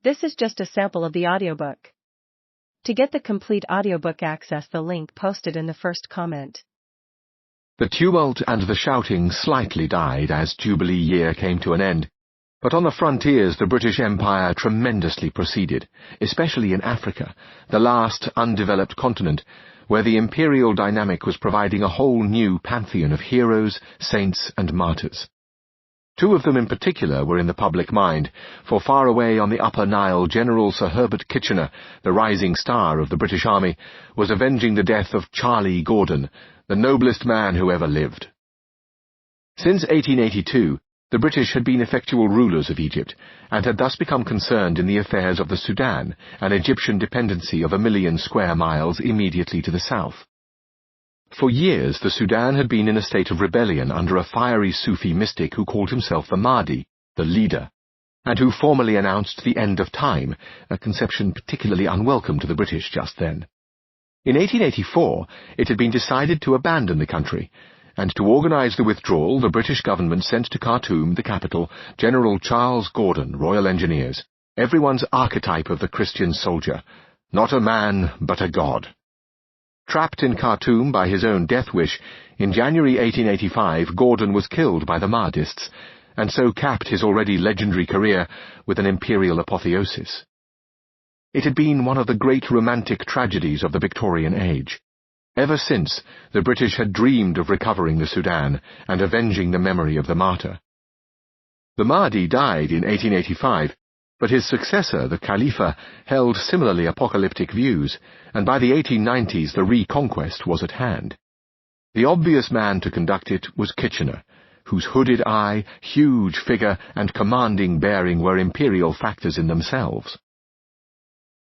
This is just a sample of the audiobook. To get the complete audiobook, access the link posted in the first comment. The tumult and the shouting slightly died as Jubilee year came to an end, but on the frontiers the British Empire tremendously proceeded, especially in Africa, the last undeveloped continent, where the imperial dynamic was providing a whole new pantheon of heroes, saints, and martyrs. Two of them in particular were in the public mind, for far away on the Upper Nile, General Sir Herbert Kitchener, the rising star of the British Army, was avenging the death of Charlie Gordon, the noblest man who ever lived. Since 1882, the British had been effectual rulers of Egypt, and had thus become concerned in the affairs of the Sudan, an Egyptian dependency of 1 million square miles immediately to the south. For years the Sudan had been in a state of rebellion under a fiery Sufi mystic who called himself the Mahdi, the leader, and who formally announced the end of time, a conception particularly unwelcome to the British just then. In 1884 it had been decided to abandon the country, and to organize the withdrawal the British government sent to Khartoum, the capital, General Charles Gordon, Royal Engineers, everyone's archetype of the Christian soldier, not a man but a god. Trapped in Khartoum by his own death wish, in January 1885 Gordon was killed by the Mahdists, and so capped his already legendary career with an imperial apotheosis. It had been one of the great romantic tragedies of the Victorian age. Ever since, the British had dreamed of recovering the Sudan and avenging the memory of the martyr. The Mahdi died in 1885, but his successor, the Khalifa, held similarly apocalyptic views, and by the 1890s the reconquest was at hand. The obvious man to conduct it was Kitchener, whose hooded eye, huge figure, and commanding bearing were imperial factors in themselves.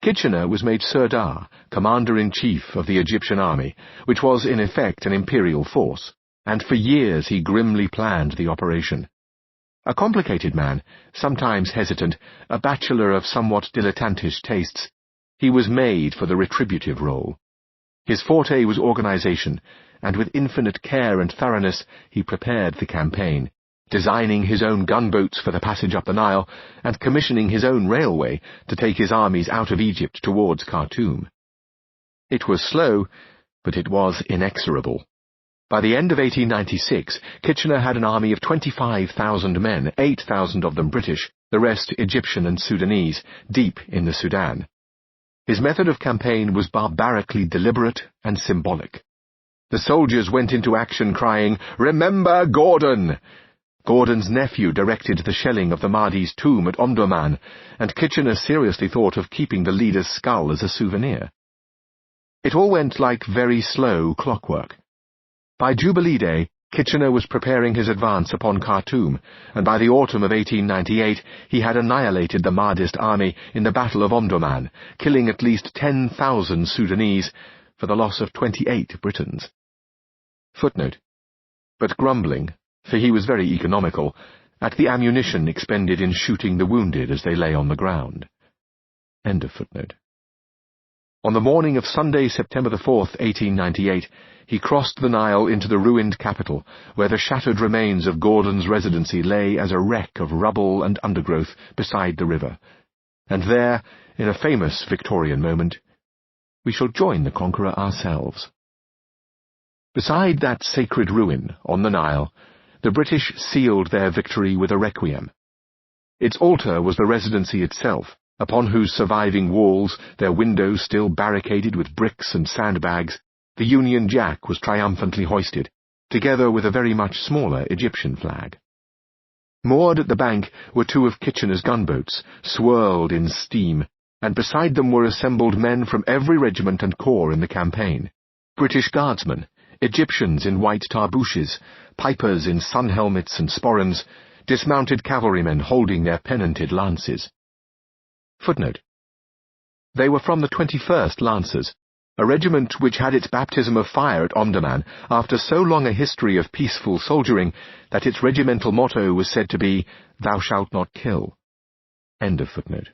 Kitchener was made Sirdar, commander-in-chief of the Egyptian army, which was in effect an imperial force, and for years he grimly planned the operation. A complicated man, sometimes hesitant, a bachelor of somewhat dilettantish tastes, he was made for the retributive role. His forte was organization, and with infinite care and thoroughness he prepared the campaign, designing his own gunboats for the passage up the Nile, and commissioning his own railway to take his armies out of Egypt towards Khartoum. It was slow, but it was inexorable. By the end of 1896, Kitchener had an army of 25,000 men, 8,000 of them British, the rest Egyptian and Sudanese, deep in the Sudan. His method of campaign was barbarically deliberate and symbolic. The soldiers went into action crying, "Remember Gordon!" Gordon's nephew directed the shelling of the Mahdi's tomb at Omdurman, and Kitchener seriously thought of keeping the leader's skull as a souvenir. It all went like very slow clockwork. By Jubilee Day, Kitchener was preparing his advance upon Khartoum, and by the autumn of 1898 he had annihilated the Mahdist army in the Battle of Omdurman, killing at least 10,000 Sudanese, for the loss of 28 Britons. Footnote: but grumbling, for he was very economical, at the ammunition expended in shooting the wounded as they lay on the ground. End of footnote. On the morning of Sunday, September 4th, 1898, he crossed the Nile into the ruined capital, where the shattered remains of Gordon's residency lay as a wreck of rubble and undergrowth beside the river. And there, in a famous Victorian moment, we shall join the conqueror ourselves. Beside that sacred ruin, on the Nile, the British sealed their victory with a requiem. Its altar was the residency itself, upon whose surviving walls, their windows still barricaded with bricks and sandbags, the Union Jack was triumphantly hoisted, together with a very much smaller Egyptian flag. Moored at the bank were two of Kitchener's gunboats, swirled in steam, and beside them were assembled men from every regiment and corps in the campaign, British guardsmen, Egyptians in white tarbooshes, pipers in sun helmets and sporrans, dismounted cavalrymen holding their pennonted lances. Footnote: they were from the 21st Lancers, a regiment which had its baptism of fire at Omdurman after so long a history of peaceful soldiering that its regimental motto was said to be, "Thou shalt not kill." End of footnote.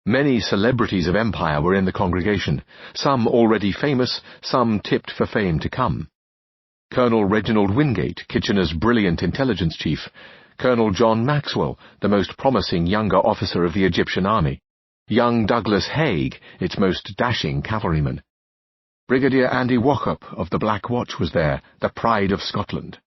Many celebrities of empire were in the congregation, some already famous, some tipped for fame to come. Colonel Reginald Wingate, Kitchener's brilliant intelligence chief, Colonel John Maxwell, the most promising younger officer of the Egyptian army, young Douglas Haig, its most dashing cavalryman. Brigadier Andy Wauchope of the Black Watch was there, the pride of Scotland.